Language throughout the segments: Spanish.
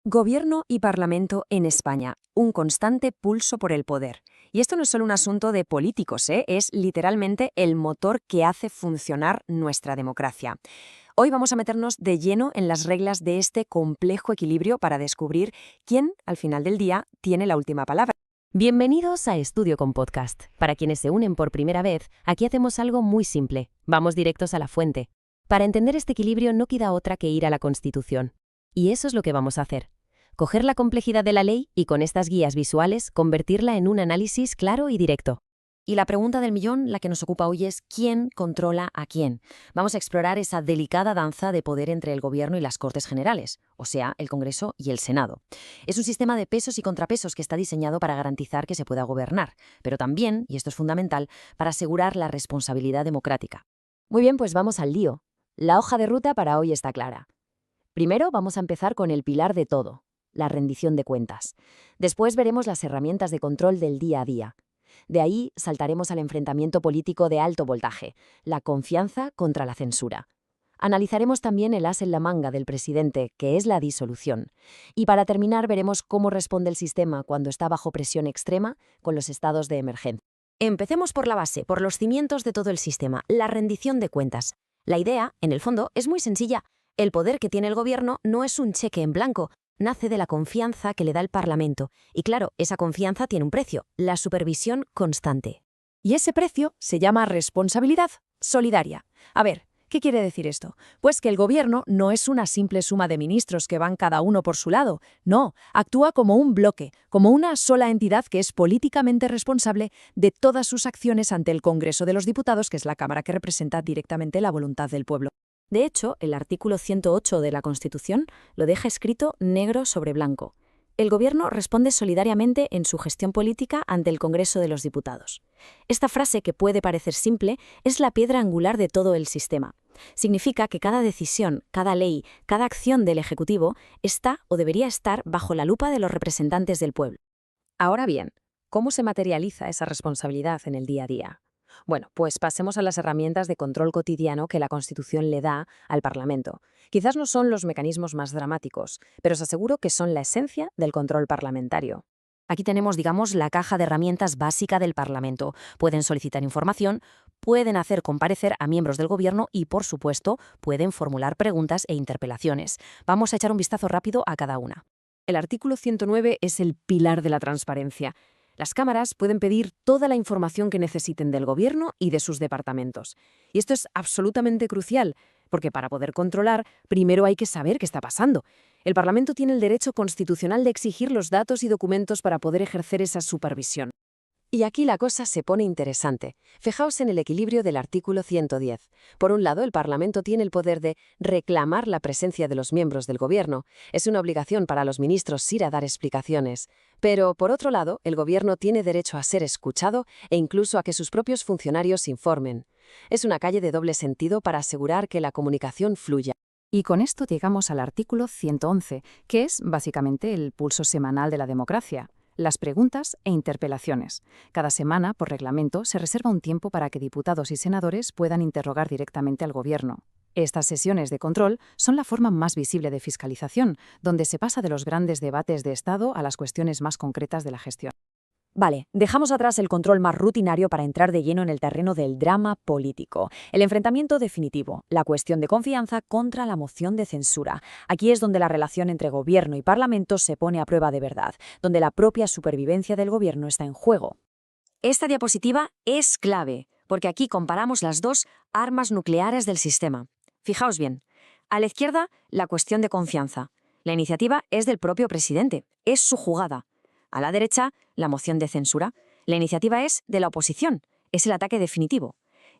Gobierno y Parlamento en España, un constante pulso por el poder. Y esto no es solo un asunto de políticos, es literalmente el motor que hace funcionar nuestra democracia. Hoy vamos a meternos de lleno en las reglas de este complejo equilibrio para descubrir quién, al final del día, tiene la última palabra. Bienvenidos a Estudio con Podcast. Para quienes se unen por primera vez, aquí hacemos algo muy simple. Vamos directos a la fuente. Para entender este equilibrio no queda otra que ir a la Constitución. Y eso es lo que vamos a hacer. Coger la complejidad de la ley y con estas guías visuales convertirla en un análisis claro y directo. Y la pregunta del millón, la que nos ocupa hoy, es ¿quién controla a quién? Vamos a explorar esa delicada danza de poder entre el Gobierno y las Cortes Generales, o sea, el Congreso y el Senado. Es un sistema de pesos y contrapesos que está diseñado para garantizar que se pueda gobernar, pero también, y esto es fundamental, para asegurar la responsabilidad democrática. Muy bien, pues vamos al lío. La hoja de ruta para hoy está clara. Primero vamos a empezar con el pilar de todo, la rendición de cuentas. Después veremos las herramientas de control del día a día. De ahí saltaremos al enfrentamiento político de alto voltaje, la confianza contra la censura. Analizaremos también el as en la manga del presidente, que es la disolución. Y para terminar veremos cómo responde el sistema cuando está bajo presión extrema con los estados de emergencia. Empecemos por la base, por los cimientos de todo el sistema, la rendición de cuentas. La idea, en el fondo, es muy sencilla. El poder que tiene el gobierno no es un cheque en blanco, nace de la confianza que le da el Parlamento. Y claro, esa confianza tiene un precio, la supervisión constante. Y ese precio se llama responsabilidad solidaria. A ver, ¿qué quiere decir esto? Pues que el gobierno no es una simple suma de ministros que van cada uno por su lado. No, actúa como un bloque, como una sola entidad que es políticamente responsable de todas sus acciones ante el Congreso de los Diputados, que es la Cámara que representa directamente la voluntad del pueblo. De hecho, el artículo 108 de la Constitución lo deja escrito negro sobre blanco. El Gobierno responde solidariamente en su gestión política ante el Congreso de los Diputados. Esta frase, que puede parecer simple, es la piedra angular de todo el sistema. Significa que cada decisión, cada ley, cada acción del Ejecutivo está o debería estar bajo la lupa de los representantes del pueblo. Ahora bien, ¿cómo se materializa esa responsabilidad en el día a día? Bueno, pues pasemos a las herramientas de control cotidiano que la Constitución le da al Parlamento. Quizás no son los mecanismos más dramáticos, pero os aseguro que son la esencia del control parlamentario. Aquí tenemos, digamos, la caja de herramientas básica del Parlamento. Pueden solicitar información, pueden hacer comparecer a miembros del Gobierno y, por supuesto, pueden formular preguntas e interpelaciones. Vamos a echar un vistazo rápido a cada una. El artículo 109 es el pilar de la transparencia. Las cámaras pueden pedir toda la información que necesiten del Gobierno y de sus departamentos. Y esto es absolutamente crucial, porque para poder controlar, primero hay que saber qué está pasando. El Parlamento tiene el derecho constitucional de exigir los datos y documentos para poder ejercer esa supervisión. Y aquí la cosa se pone interesante. Fijaos en el equilibrio del artículo 110. Por un lado, el Parlamento tiene el poder de reclamar la presencia de los miembros del Gobierno. Es una obligación para los ministros ir a dar explicaciones. Pero, por otro lado, el Gobierno tiene derecho a ser escuchado e incluso a que sus propios funcionarios informen. Es una calle de doble sentido para asegurar que la comunicación fluya. Y con esto llegamos al artículo 111, que es básicamente el pulso semanal de la democracia. Las preguntas e interpelaciones. Cada semana, por reglamento, se reserva un tiempo para que diputados y senadores puedan interrogar directamente al Gobierno. Estas sesiones de control son la forma más visible de fiscalización, donde se pasa de los grandes debates de Estado a las cuestiones más concretas de la gestión. Vale, dejamos atrás el control más rutinario para entrar de lleno en el terreno del drama político. El enfrentamiento definitivo, la cuestión de confianza contra la moción de censura. Aquí es donde la relación entre gobierno y parlamento se pone a prueba de verdad, donde la propia supervivencia del gobierno está en juego. Esta diapositiva es clave, porque aquí comparamos las dos armas nucleares del sistema. Fijaos bien, a la izquierda, la cuestión de confianza. La iniciativa es del propio presidente, es su jugada. A la derecha, la moción de censura. La iniciativa es de la oposición, es el ataque definitivo.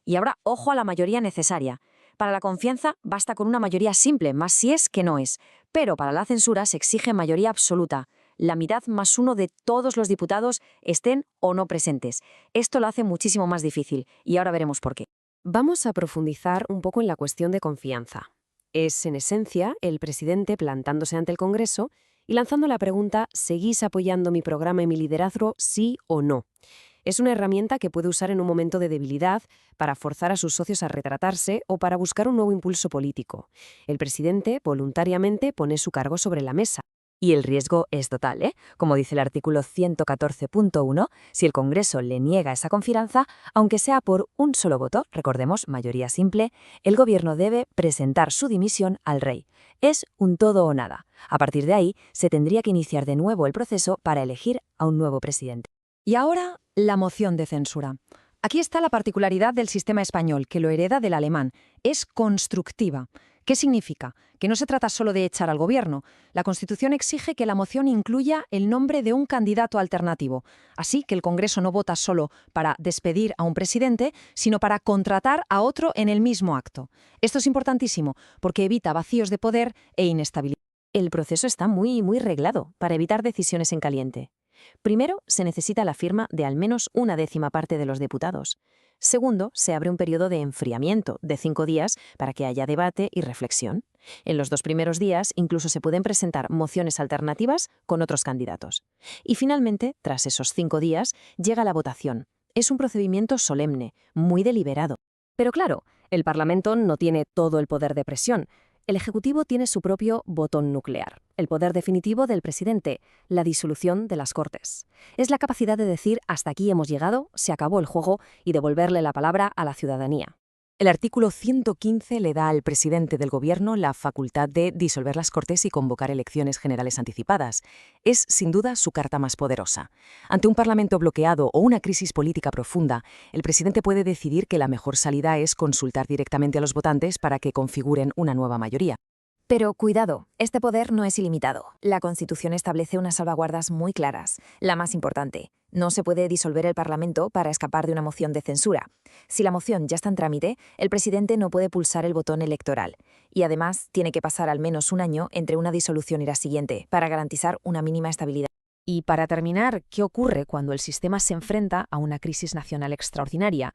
Y ahora, ojo a la mayoría necesaria. Para la confianza basta con una mayoría simple, más si es que no es. Pero para la censura se exige mayoría absoluta, la mitad más uno de todos los diputados, estén o no presentes. Esto lo hace muchísimo más difícil, y ahora veremos por qué. Vamos a profundizar un poco en la cuestión de confianza. Es, en esencia, el presidente plantándose ante el Congreso y lanzando la pregunta ¿seguís apoyando mi programa y mi liderazgo, sí o no? Es una herramienta que puede usar en un momento de debilidad para forzar a sus socios a retratarse o para buscar un nuevo impulso político. El presidente voluntariamente pone su cargo sobre la mesa. Y el riesgo es total, ¿eh? Como dice el artículo 114.1, si el Congreso le niega esa confianza, aunque sea por un solo voto, recordemos, mayoría simple, el Gobierno debe presentar su dimisión al rey. Es un todo o nada. A partir de ahí, se tendría que iniciar de nuevo el proceso para elegir a un nuevo presidente. Y ahora, la moción de censura. Aquí está la particularidad del sistema español, que lo hereda del alemán. Es constructiva. ¿Qué significa? Que no se trata solo de echar al gobierno. La Constitución exige que la moción incluya el nombre de un candidato alternativo. Así que el Congreso no vota solo para despedir a un presidente, sino para contratar a otro en el mismo acto. Esto es importantísimo porque evita vacíos de poder e inestabilidad. El proceso está muy reglado para evitar decisiones en caliente. Primero, se necesita la firma de al menos 1/10 parte de los diputados. Segundo, se abre un periodo de enfriamiento de 5 días para que haya debate y reflexión. En los 2 primeros días incluso se pueden presentar mociones alternativas con otros candidatos. Y finalmente, tras esos 5 días, llega la votación. Es un procedimiento solemne, muy deliberado. Pero claro, el Parlamento no tiene todo el poder de presión. El Ejecutivo tiene su propio botón nuclear, el poder definitivo del presidente, la disolución de las Cortes. Es la capacidad de decir hasta aquí hemos llegado, se acabó el juego y devolverle la palabra a la ciudadanía. El artículo 115 le da al presidente del Gobierno la facultad de disolver las Cortes y convocar elecciones generales anticipadas. Es, sin duda, su carta más poderosa. Ante un Parlamento bloqueado o una crisis política profunda, el presidente puede decidir que la mejor salida es consultar directamente a los votantes para que configuren una nueva mayoría. Pero cuidado, este poder no es ilimitado. La Constitución establece unas salvaguardas muy claras. La más importante, no se puede disolver el Parlamento para escapar de una moción de censura. Si la moción ya está en trámite, el presidente no puede pulsar el botón electoral. Y además, tiene que pasar al menos un año entre una disolución y la siguiente, para garantizar una mínima estabilidad. Y para terminar, ¿qué ocurre cuando el sistema se enfrenta a una crisis nacional extraordinaria?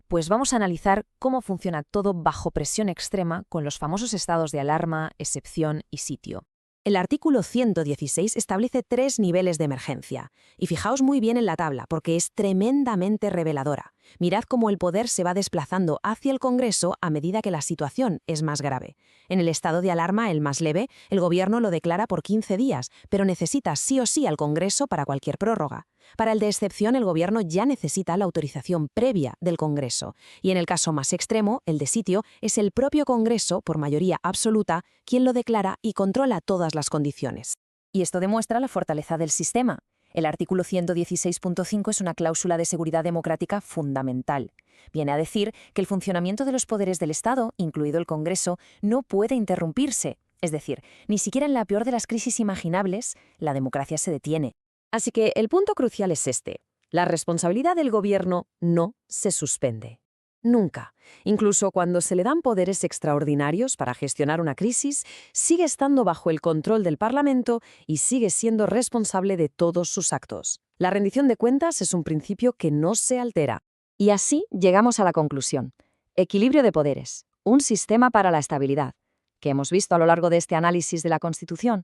Pues vamos a analizar cómo funciona todo bajo presión extrema con los famosos estados de alarma, excepción y sitio. El artículo 116 establece 3 niveles de emergencia. Y fijaos muy bien en la tabla, porque es tremendamente reveladora. Mirad cómo el poder se va desplazando hacia el Congreso a medida que la situación es más grave. En el estado de alarma, el más leve, el Gobierno lo declara por 15 días, pero necesita sí o sí al Congreso para cualquier prórroga. Para el de excepción, el Gobierno ya necesita la autorización previa del Congreso. Y en el caso más extremo, el de sitio, es el propio Congreso, por mayoría absoluta, quien lo declara y controla todas las condiciones. Y esto demuestra la fortaleza del sistema. El artículo 116.5 es una cláusula de seguridad democrática fundamental. Viene a decir que el funcionamiento de los poderes del Estado, incluido el Congreso, no puede interrumpirse. Es decir, ni siquiera en la peor de las crisis imaginables, la democracia se detiene. Así que el punto crucial es este. La responsabilidad del Gobierno no se suspende. Nunca. Incluso cuando se le dan poderes extraordinarios para gestionar una crisis, sigue estando bajo el control del Parlamento y sigue siendo responsable de todos sus actos. La rendición de cuentas es un principio que no se altera. Y así llegamos a la conclusión. Equilibrio de poderes. Un sistema para la estabilidad. ¿Qué hemos visto a lo largo de este análisis de la Constitución?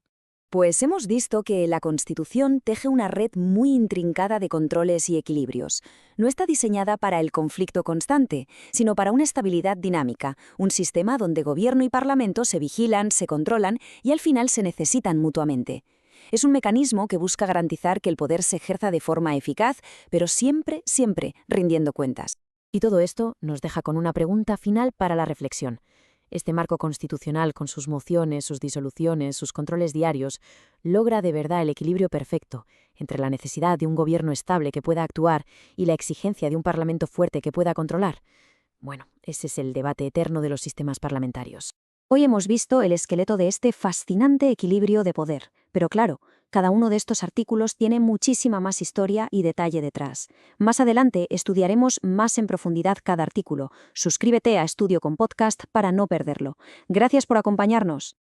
Pues hemos visto que la Constitución teje una red muy intrincada de controles y equilibrios. No está diseñada para el conflicto constante, sino para una estabilidad dinámica, un sistema donde gobierno y parlamento se vigilan, se controlan y al final se necesitan mutuamente. Es un mecanismo que busca garantizar que el poder se ejerza de forma eficaz, pero siempre rindiendo cuentas. Y todo esto nos deja con una pregunta final para la reflexión. Este marco constitucional, con sus mociones, sus disoluciones, sus controles diarios, logra de verdad el equilibrio perfecto entre la necesidad de un gobierno estable que pueda actuar y la exigencia de un parlamento fuerte que pueda controlar. Bueno, ese es el debate eterno de los sistemas parlamentarios. Hoy hemos visto el esqueleto de este fascinante equilibrio de poder, pero claro, cada uno de estos artículos tiene muchísima más historia y detalle detrás. Más adelante estudiaremos más en profundidad cada artículo. Suscríbete a Estudio con Podcast para no perderlo. Gracias por acompañarnos.